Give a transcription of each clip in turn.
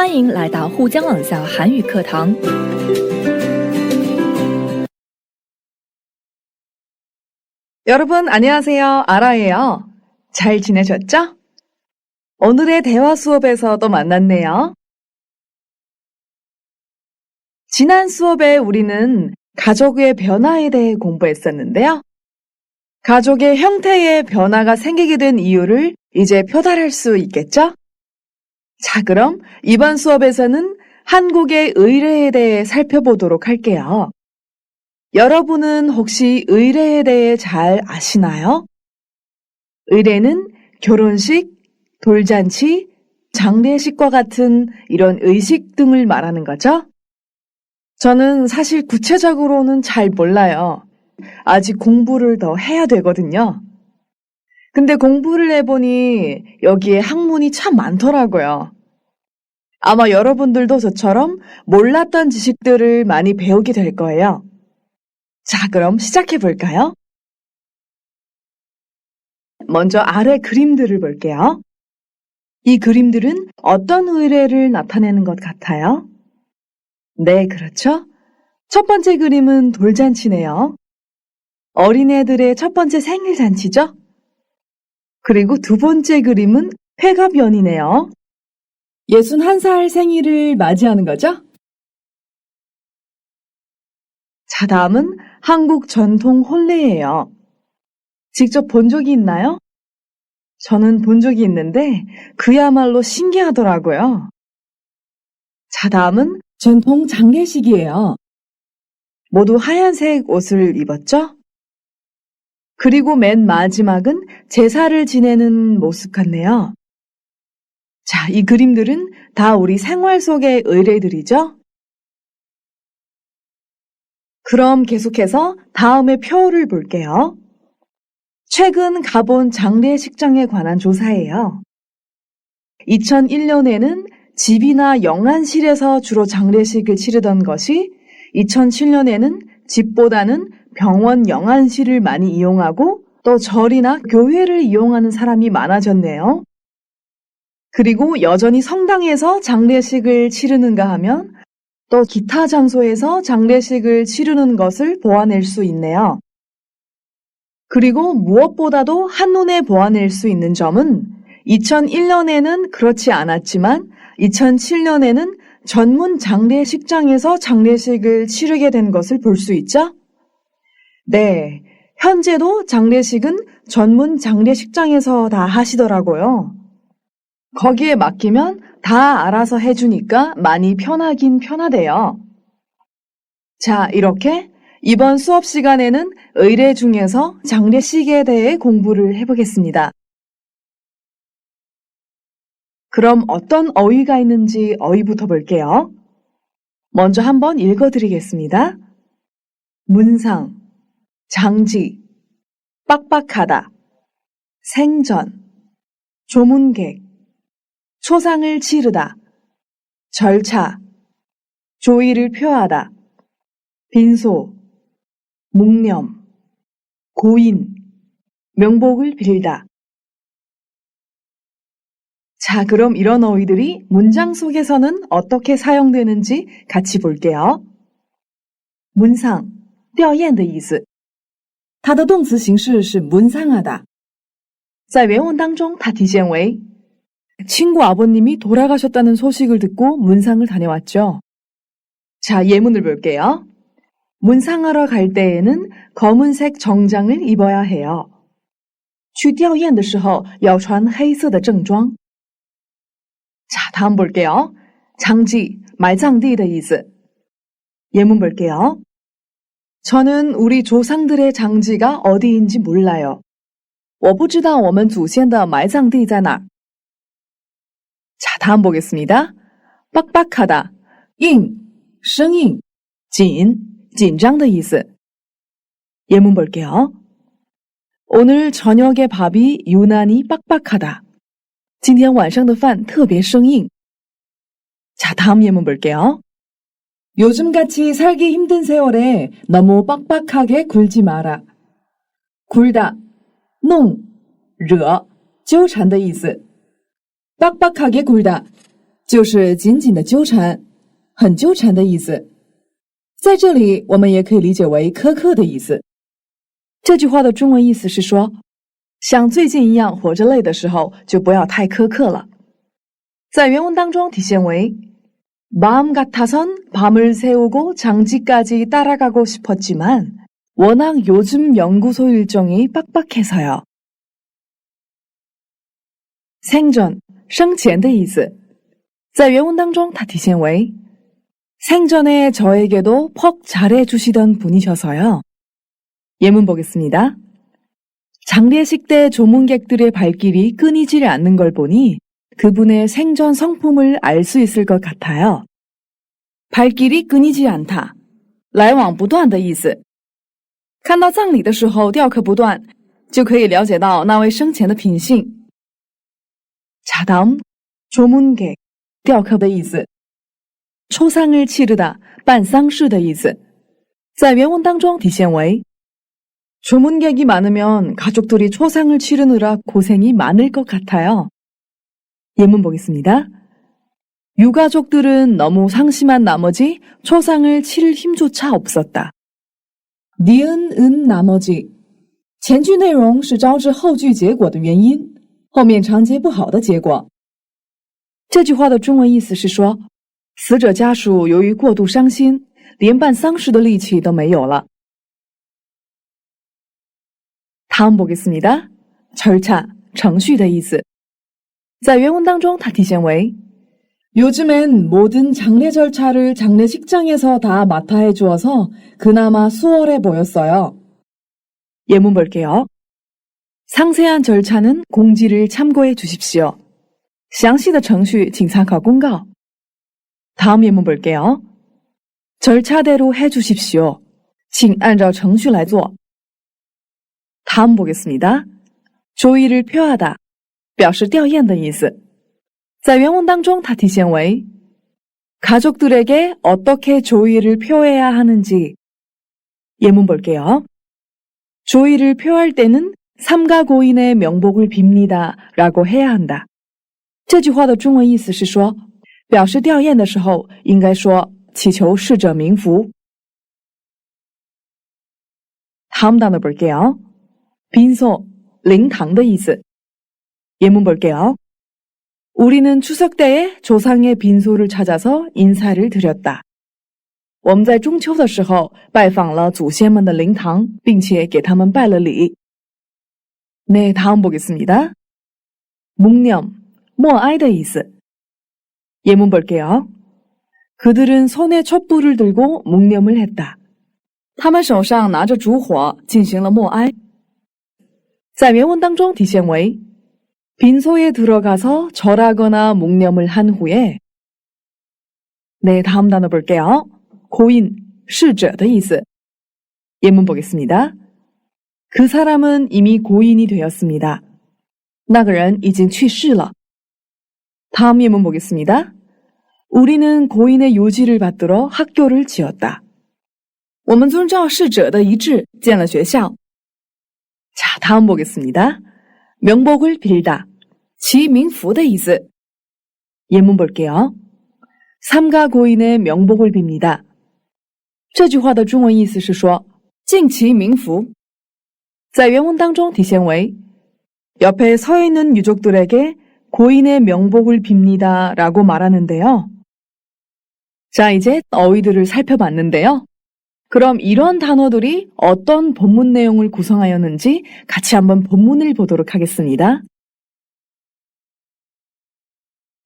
欢迎来到沪江网校韩语课堂。 여러분 안녕하세요. 아라예요. 잘 지내셨죠? 오늘의 대화 수업에서 또 만났네요. 지난 수업에 우리는 가족의 변화에 대해 공부했었는데요. 가족의 형태의 변화가 생기게 된 이유를 이제 표달할 수 있겠죠? 자, 그럼 이번 수업에서는 한국의 의례에 대해 살펴보도록 할게요. 여러분은 혹시 의례에 대해 잘 아시나요? 의례는 결혼식, 돌잔치, 장례식과 같은 이런 의식 등을 말하는 거죠. 저는 사실 구체적으로는 잘 몰라요. 아직 공부를 더 해야 되거든요. 근데 공부를 해보니 여기에 학문이 참 많더라고요. 아마 여러분들도 저처럼 몰랐던 지식들을 많이 배우게 될 거예요. 자, 그럼 시작해 볼까요? 먼저 아래 그림들을 볼게요. 이 그림들은 어떤 의례를 나타내는 것 같아요? 네, 그렇죠. 첫 번째 그림은 돌잔치네요. 어린애들의 첫 번째 생일 잔치죠? 그리고 두 번째 그림은 회갑연이네요. 61살 생일을 맞이하는 거죠? 자, 다음은 한국 전통 혼례예요. 직접 본 적이 있나요? 저는 본 적이 있는데 그야말로 신기하더라고요. 자, 다음은 전통 장례식이에요. 모두 하얀색 옷을 입었죠? 그리고 맨 마지막은 제사를 지내는 모습 같네요. 자, 이 그림들은 다 우리 생활 속의 의례들이죠? 그럼 계속해서 다음의 표를 볼게요. 최근 가본 장례식장에 관한 조사예요. 2001년에는 집이나 영안실에서 주로 장례식을 치르던 것이 2007년에는 집보다는 병원 영안실을 많이 이용하고 또 절이나 교회를 이용하는 사람이 많아졌네요. 그리고 여전히 성당에서 장례식을 치르는가 하면 또 기타 장소에서 장례식을 치르는 것을 보아낼 수 있네요. 그리고 무엇보다도 한눈에 보아낼 수 있는 점은 2001년에는 그렇지 않았지만 2007년에는 전문 장례식장에서 장례식을 치르게 된 것을 볼 수 있죠? 네, 현재도 장례식은 전문 장례식장에서 다 하시더라고요. 거기에 맡기면 다 알아서 해주니까 많이 편하긴 편하대요. 자, 이렇게 이번 수업 시간에는 의례 중에서 장례식에 대해 공부를 해보겠습니다. 그럼 어떤 어휘가 있는지 어휘부터 볼게요. 먼저 한번 읽어드리겠습니다. 문상, 장지, 빡빡하다, 생전, 조문객, 초상을 치르다, 절차, 조의를 표하다, 빈소, 묵념, 고인, 명복을 빌다. 자, 그럼 이런 어휘들이 문장 속에서는 어떻게 사용되는지 같이 볼게요. 문상, 吊唁的意思。它的动词形式是 문상하다。在原文当中它体现为 친구 아버님이 돌아가셨다는 소식을 듣고 문상을 다녀왔죠. 자, 예문을 볼게요. 문상하러 갈 때에는 검은색 정장을 입어야 해요. 去吊唁的时候要穿黑色的正装。 자, 다음 볼게요. 장지, 말장디的意思。 예문 볼게요. 저는 우리 조상들의 장지가 어디인지 몰라요. 我不知道我们祖先的埋葬地在哪儿。 자, 다음 보겠습니다. 빡빡하다, 硬, 生硬, 紧, 紧张的意思。 예문 볼게요. 오늘 저녁의 밥이 유난히 빡빡하다. 今天晚上的饭特别生硬。 자, 다음 예문 볼게요. 요즘같이 살기 힘든 세월에 너무 빡빡하게 굴지 마라. 굴다, 弄, 惹, 纠缠的意思。 빡빡하게 굴다, 就是紧紧的纠缠，很纠缠的意思。在这里，我们也可以理解为苛刻的意思。这句话的中文意思是说，像最近一样活着累的时候，就不要太苛刻了。在原文当中体现为마음 같아선 밤을 새우고 장지까지 따라가고 싶었지만 워낙 요즘 연구소 일정이 빡빡해서요. 생전, 生前的意思。在原文当中它体现为생전에 저에게도 퍽 잘해주시던 분이셔서요. 예문 보겠습니다. 장례식 때 조문객들의 발길이 끊이질 않는 걸 보니 그분의 생전 성품을 알 수 있을 것 같아요. 발길이 끊이지 않다. 来往不断的意思。看到葬礼的时候吊客不断，就可以了解到那位生前的品性。자, 다음 조문객, 吊客的意思。초상을 치르다, 办丧事的意思。在原文当中体现为조문객이 많으면 가족들이 초상을 치르느라 고생이 많을 것 같아요. 예문 보겠습니다. 유가족들은 너무 상심한 나머지 초상을 치를 힘조차 없었다. 니은, 은, 나머지 前句内容是招致后句结果的原因，后面常接不好的结果。这句话的中文意思是说，死者家属由于过度伤心，连办丧事的力气都没有了。다음 보겠습니다. 절차, 程序的意思。在原文当中它体现为요즘엔 모든 장례 절차를 장례식장에서 다 맡아 해주어서 그나마 수월해 보였어요. 예문 볼게요. 상세한 절차는 공지를 참고해 주십시오. 详细的程序请参考公告。 다음 예문 볼게요. 절차대로 해 주십시오. 请按照程序来做。 다음 보겠습니다. 조의를 표하다, 表示吊唁的意思。在原文当中它体现为가족들에게 어떻게 조의를 표해야 하는지. 예문 볼게요. 조의를 표할 때는 삼가 고인의 명복을 빕니다 라고 해야 한다. 这句话的中文意思是说，表示吊唁的时候应该说祈求逝者冥福。 다음 단어 볼게요. 빈소, 灵堂的意思。 예문 볼게요. 우리는 추석 때에 조상의 빈소를 찾아서 인사를 드렸다. 我们在中秋的时候拜访了祖先们的灵堂，并且给他们拜了礼。 네, 다음 보겠습니다. 묵념, 默哀的意思。 예문 볼게요. 그들은 손에 촛불을 들고 묵념을 했다. 他们手上拿着烛火进行了默哀。在原文当中体现为 빈소에 들어가서 절하거나 묵념을 한 후에. 네, 다음 단어 볼게요. 고인, 逝者的意思。 예문 보겠습니다. 그 사람은 이미 고인이 되었습니다. 那个人已经去世了。 다음 예문 보겠습니다. 우리는 고인의 요지를 받들어 학교를 지었다. 我们遵照逝者的遗志建了学校。 자, 다음 보겠습니다. 명복을 빌다, 祈冥福的意思。 예문 볼게요. 삼가 고인의 명복을 빕니다. 这句话的中文意思是说敬其冥福。在原文当中体现为 옆에 서 있는 유족들에게 고인의 명복을 빕니다 라고 말하는데요. 자, 이제 어휘들을 살펴봤는데요. 그럼 이런 단어들이 어떤 본문 내용을 구성하였는지 같이 한번 본문을 보도록 하겠습니다.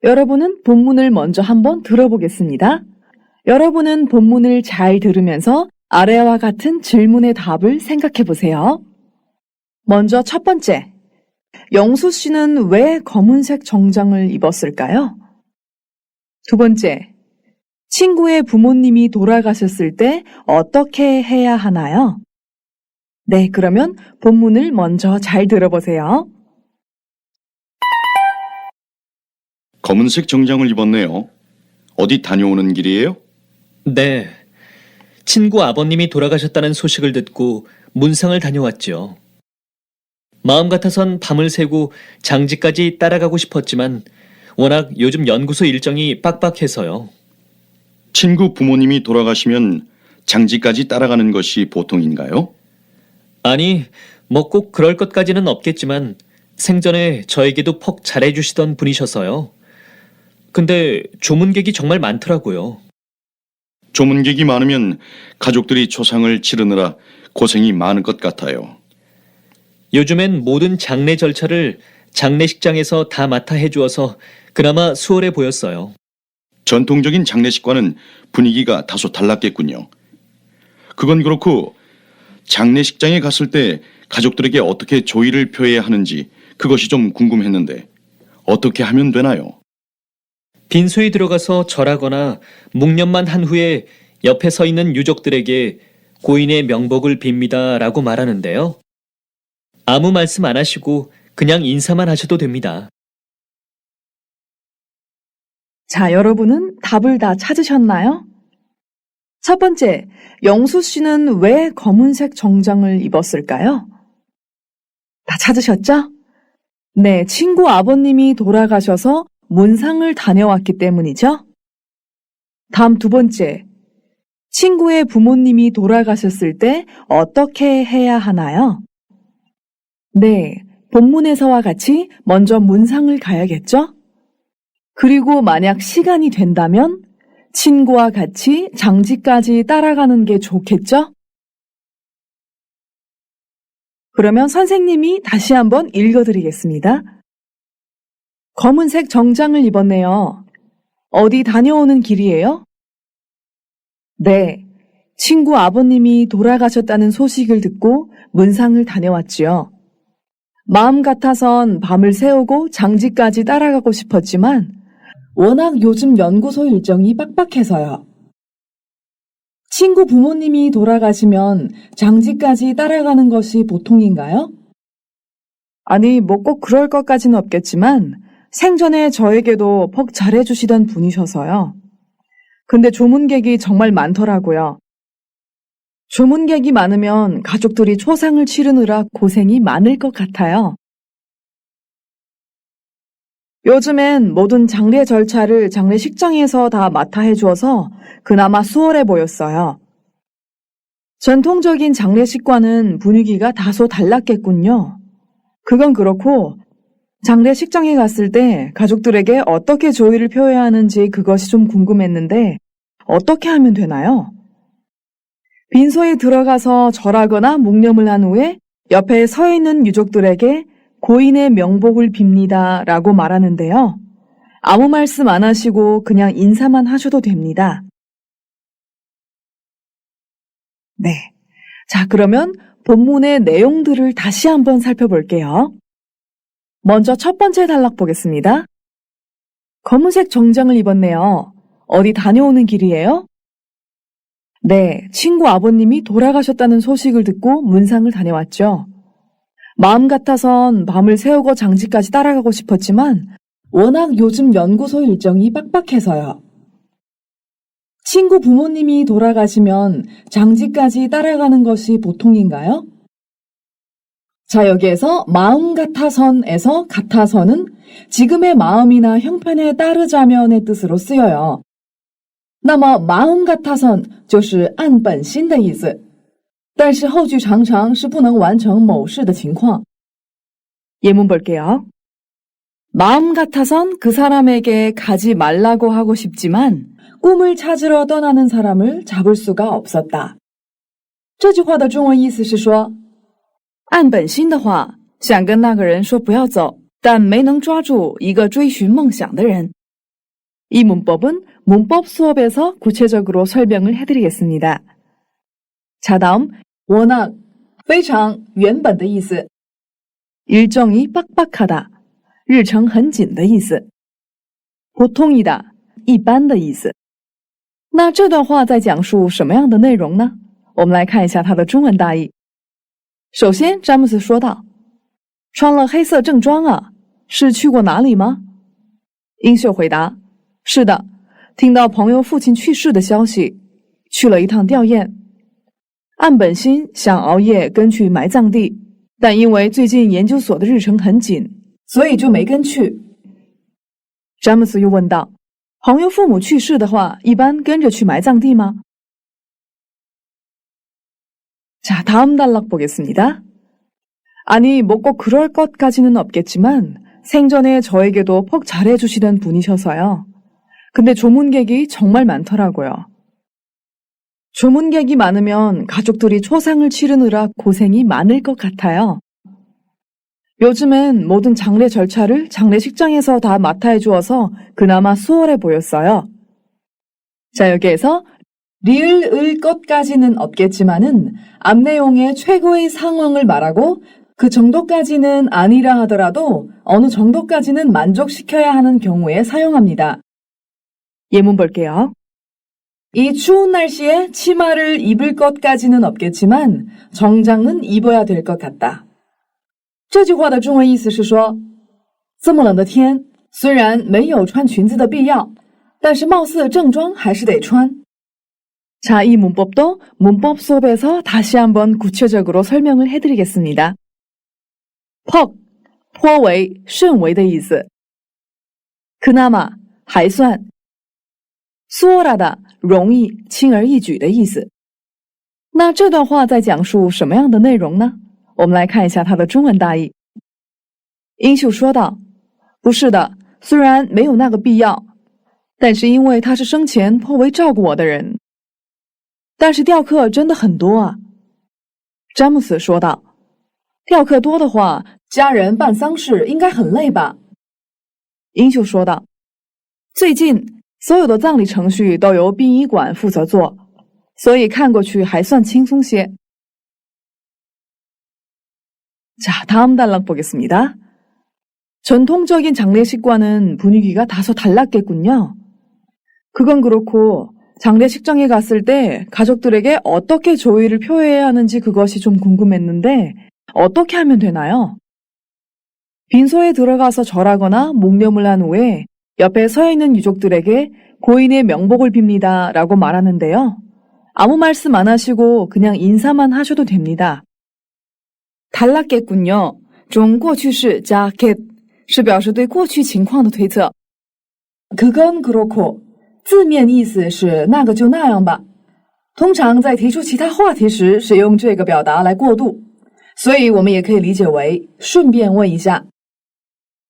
여러분은 본문을 먼저 한번 들어보겠습니다. 여러분은 본문을 잘 들으면서 아래와 같은 질문의 답을 생각해 보세요. 먼저 첫 번째, 영수 씨는 왜 검은색 정장을 입었을까요? 두 번째, 친구의 부모님이 돌아가셨을 때 어떻게 해야 하나요? 네, 그러면 본문을 먼저 잘 들어보세요. 검은색 정장을 입었네요. 어디 다녀오는 길이에요? 네. 친구 아버님이 돌아가셨다는 소식을 듣고 문상을 다녀왔죠. 마음 같아선 밤을 새고 장지까지 따라가고 싶었지만 워낙 요즘 연구소 일정이 빡빡해서요. 친구 부모님이 돌아가시면 장지까지 따라가는 것이 보통인가요? 아니, 뭐 꼭 그럴 것까지는 없겠지만 생전에 저에게도 퍽 잘해주시던 분이셔서요. 근데 조문객이 정말 많더라고요. 조문객이 많으면 가족들이 초상을 치르느라 고생이 많을 것 같아요. 요즘엔 모든 장례 절차를 장례식장에서 다 맡아 해주어서 그나마 수월해 보였어요. 전통적인 장례식과는 분위기가 다소 달랐겠군요. 그건 그렇고 장례식장에 갔을 때 가족들에게 어떻게 조의를 표해야 하는지 그것이 좀 궁금했는데 어떻게 하면 되나요? 빈소에 들어가서 절하거나 묵념만 한 후에 옆에 서 있는 유족들에게 고인의 명복을 빕니다라고 말하는데요. 아무 말씀 안 하시고 그냥 인사만 하셔도 됩니다. 자, 여러분은 답을 다 찾으셨나요? 첫 번째, 영수 씨는 왜 검은색 정장을 입었을까요? 다 찾으셨죠? 네, 친구 아버님이 돌아가셔서 문상을 다녀왔기 때문이죠. 다음 두 번째, 친구의 부모님이 돌아가셨을 때 어떻게 해야 하나요? 네, 본문에서와 같이 먼저 문상을 가야겠죠? 그리고 만약 시간이 된다면 친구와 같이 장지까지 따라가는 게 좋겠죠? 그러면 선생님이 다시 한번 읽어드리겠습니다. 검은색 정장을 입었네요. 어디 다녀오는 길이에요? 네, 친구 아버님이 돌아가셨다는 소식을 듣고 문상을 다녀왔지요. 마음 같아선 밤을 새우고 장지까지 따라가고 싶었지만 워낙 요즘 연구소 일정이 빡빡해서요. 친구 부모님이 돌아가시면 장지까지 따라가는 것이 보통인가요? 아니, 뭐 꼭 그럴 것까지는 없겠지만 생전에 저에게도 퍽 잘해주시던 분이셔서요. 근데 조문객이 정말 많더라고요. 조문객이 많으면 가족들이 초상을 치르느라 고생이 많을 것 같아요. 요즘엔 모든 장례 절차를 장례식장에서 다 맡아 해주어서 그나마 수월해 보였어요. 전통적인 장례식과는 분위기가 다소 달랐겠군요. 그건 그렇고 장례식장에 갔을 때 가족들에게 어떻게 조의를 표해야 하는지 그것이 좀 궁금했는데 어떻게 하면 되나요? 빈소에 들어가서 절하거나 묵념을 한 후에 옆에 서 있는 유족들에게 고인의 명복을 빕니다 라고 말하는데요. 아무 말씀 안 하시고 그냥 인사만 하셔도 됩니다. 네. 자, 그러면 본문의 내용들을 다시 한번 살펴볼게요. 먼저 첫 번째 단락 보겠습니다. 검은색 정장을 입었네요. 어디 다녀오는 길이에요? 네, 친구 아버님이 돌아가셨다는 소식을 듣고 문상을 다녀왔죠. 마음 같아선 밤을 새우고 장지까지 따라가고 싶었지만 워낙 요즘 연구소 일정이 빡빡해서요. 친구 부모님이 돌아가시면 장지까지 따라가는 것이 보통인가요? 자, 여기에서 마음 같아선에서 같아서는 지금의 마음이나 형편에 따르자면의 뜻으로 쓰여요. 那么마음 같아선 就是按本心的意思，但是后句常常是不能完成某事的情况。 예문 볼게요. 마음 같아선 그 사람에게 가지 말라고 하고 싶지만 꿈을 찾으러 떠나는 사람을 잡을 수가 없었다. 这句话的中文意思是说按本心的话，想跟那个人说不要走，但没能抓住一个追寻梦想的人。 이 문법은 문법 수업에서 구체적으로 설명을 해드리겠습니다. 자, 다음 워낙, 非常原本的意思 일정이 빡빡하다, 日程很紧的意思 보통이다, 一般的意思那这段话在讲述什么样的内容呢？我们来看一下它的中文大意。首先，詹姆斯说道：“穿了黑色正装啊，是去过哪里吗？”英秀回答：“是的，听到朋友父亲去世的消息，去了一趟吊唁。按本心想熬夜跟去埋葬地，但因为最近研究所的日程很紧，所以就没跟去。詹姆斯又问道：“朋友父母去世的话，一般跟着去埋葬地吗？” 자, 다음 단락 보겠습니다. 아니, 뭐 꼭 그럴 것까지는 없겠지만 생전에 저에게도 퍽 잘해주시던 분이셔서요. 근데 조문객이 정말 많더라고요. 조문객이 많으면 가족들이 초상을 치르느라 고생이 많을 것 같아요. 요즘엔 모든 장례 절차를 장례식장에서 다 맡아 해주어서 그나마 수월해 보였어요. 자, 여기에서 리을을 것까지는 없겠지만은 앞 내용의 최고의 상황을 말하고 그 정도까지는 아니라 하더라도 어느 정도까지는 만족시켜야 하는 경우에 사용합니다. 예문 볼게요. 이 추운 날씨에 치마를 입을 것까지는 없겠지만 정장은 입어야 될 것 같다. 这句话的中文意思是说，这么冷的天，虽然没有穿裙子的必要，但是貌似正装还是得穿。 자, 이 문법도 문법 수업에서 다시 한번 구체적으로 설명을 해드리겠습니다. 퍽, 颇为,甚为的意思。 그나마, 还算。 수월하다, 容易,轻而易举的意思。 那这段话在讲述什么样的内容呢？我们来看一下它的中文大意。英秀说道：“不是的，虽然没有那个必要，但是因为他是生前颇为照顾我的人。但是吊客真的很多啊。”詹姆斯说道：“吊客多的话，家人办丧事应该很累吧？”英秀说道：“最近所有的葬礼程序都由殡仪馆负责做，所以看过去还算轻松些。” 자, 다음 단락 보겠습니다. 전통적인 장례식과는 분위기가 다소 달랐겠군요. 그건 그렇고 장례식장에 갔을 때 가족들에게 어떻게 조의를 표해야 하는지 그것이 좀 궁금했는데 어떻게 하면 되나요? 빈소에 들어가서 절하거나 묵념을 한 후에 옆에 서 있는 유족들에게 고인의 명복을 빕니다 라고 말하는데요. 아무 말씀 안 하시고 그냥 인사만 하셔도 됩니다. 달랐겠군요. 中过去式加 get 是表示对过去情况的推测。 그건 그렇고 字面意思是那个就那样吧。通常在提出其他话题时使用这个表达来过渡，所以我们也可以理解为顺便问一下。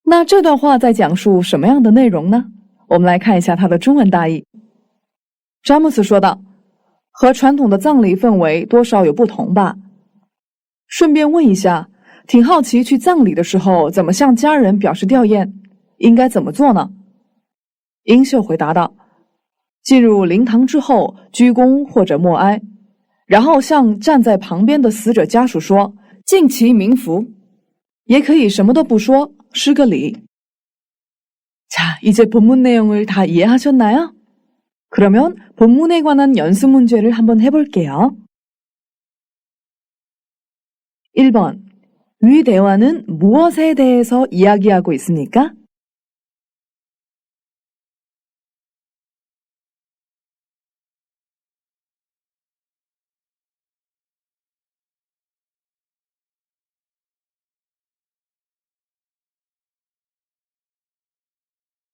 那这段话在讲述什么样的内容呢？我们来看一下它的中文大意。詹姆斯说道：“和传统的葬礼氛围多少有不同吧。顺便问一下，挺好奇去葬礼的时候怎么向家人表示吊唁，应该怎么做呢？”英秀回答道：“进入灵堂之后，鞠躬或者默哀，然后向站在旁边的死者家属说敬其冥福，也可以什么都不说，施个礼。” 자, 이제 본문 내용을 다 이해하셨나요? 그러면 본문에 관한 연습 문제를 한번 해볼게요. 1번. 위 대화는 무엇에 대해서 이야기하고 있습니까?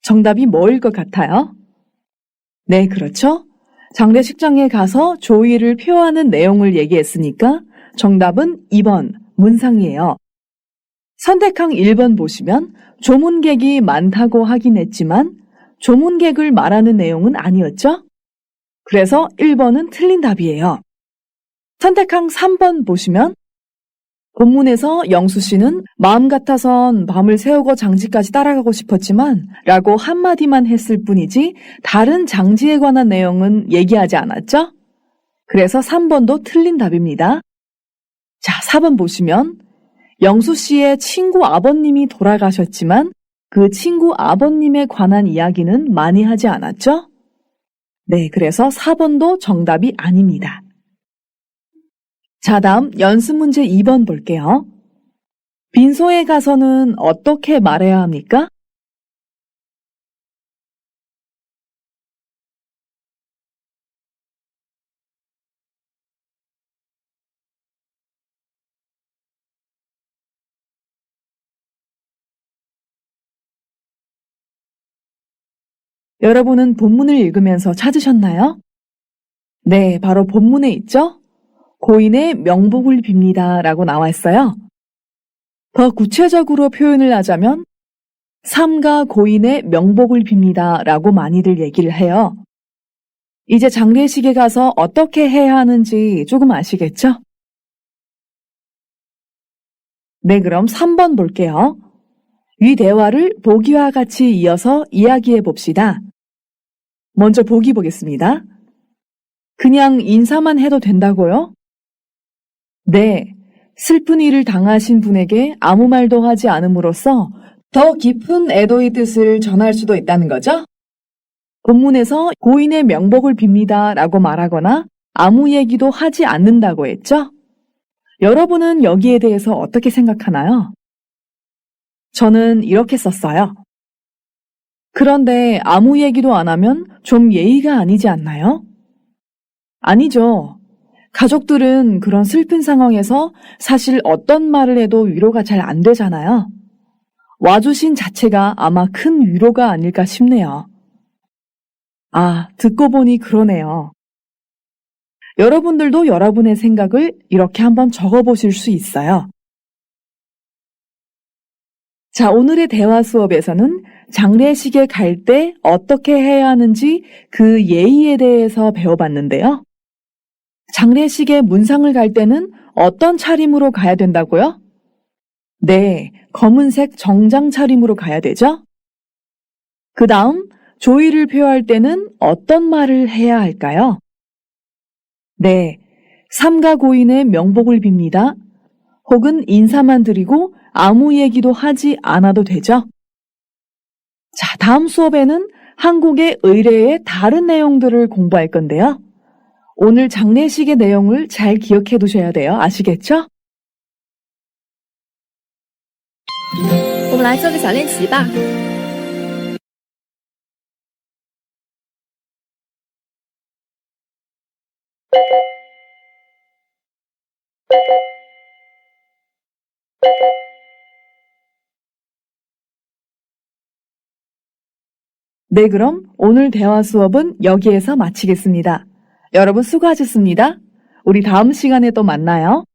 정답이 뭐일 것 같아요? 네, 그렇죠. 장례식장에 가서 조의를 표하는 내용을 얘기했으니까 정답은 2번 문상이에요. 선택항 1번 보시면 조문객이 많다고 하긴 했지만 조문객을 말하는 내용은 아니었죠? 그래서 1번은 틀린 답이에요. 선택항 3번 보시면 본문에서 영수 씨는 마음 같아선 밤을 새우고 장지까지 따라가고 싶었지만 라고 한마디만 했을 뿐이지 다른 장지에 관한 내용은 얘기하지 않았죠? 그래서 3번도 틀린 답입니다. 자, 4번 보시면 영수 씨의 친구 아버님이 돌아가셨지만 그 친구 아버님에 관한 이야기는 많이 하지 않았죠? 네, 그래서 4번도 정답이 아닙니다. 자, 다음 연습 문제 2번 볼게요. 빈소에 가서는 어떻게 말해야 합니까? 여러분은 본문을 읽으면서 찾으셨나요? 네, 바로 본문에 있죠? 고인의 명복을 빕니다 라고 나와 있어요. 더 구체적으로 표현을 하자면 삼가 고인의 명복을 빕니다 라고 많이들 얘기를 해요. 이제 장례식에 가서 어떻게 해야 하는지 조금 아시겠죠? 네, 그럼 3번 볼게요. 위 대화를 보기와 같이 이어서 이야기해 봅시다. 먼저 보기 보겠습니다. 그냥 인사만 해도 된다고요? 네, 슬픈 일을 당하신 분에게 아무 말도 하지 않음으로써 더 깊은 애도의 뜻을 전할 수도 있다는 거죠? 본문에서 고인의 명복을 빕니다 라고 말하거나 아무 얘기도 하지 않는다고 했죠? 여러분은 여기에 대해서 어떻게 생각하나요? 저는 이렇게 썼어요. 그런데 아무 얘기도 안 하면 좀 예의가 아니지 않나요? 아니죠. 가족들은 그런 슬픈 상황에서 사실 어떤 말을 해도 위로가 잘 안 되잖아요. 와주신 자체가 아마 큰 위로가 아닐까 싶네요. 아, 듣고 보니 그러네요. 여러분들도 여러분의 생각을 이렇게 한번 적어보실 수 있어요. 자, 오늘의 대화 수업에서는 장례식에 갈 때 어떻게 해야 하는지 그 예의에 대해서 배워봤는데요. 장례식에 문상을 갈 때는 어떤 차림으로 가야 된다고요? 네, 검은색 정장 차림으로 가야 되죠? 그 다음, 조의를 표할 때는 어떤 말을 해야 할까요? 네, 삼가 고인의 명복을 빕니다. 혹은 인사만 드리고 아무 얘기도 하지 않아도 되죠? 자, 다음 수업에는 한국의 의례의 다른 내용들을 공부할 건데요. 오늘 장례식의 내용을 잘 기억해 두셔야 돼요. 아시겠죠? 我们来做个小练习吧。 네, 그럼 오늘 대화 수업은 여기에서 마치겠습니다. 여러분 수고하셨습니다. 우리 다음 시간에 또 만나요.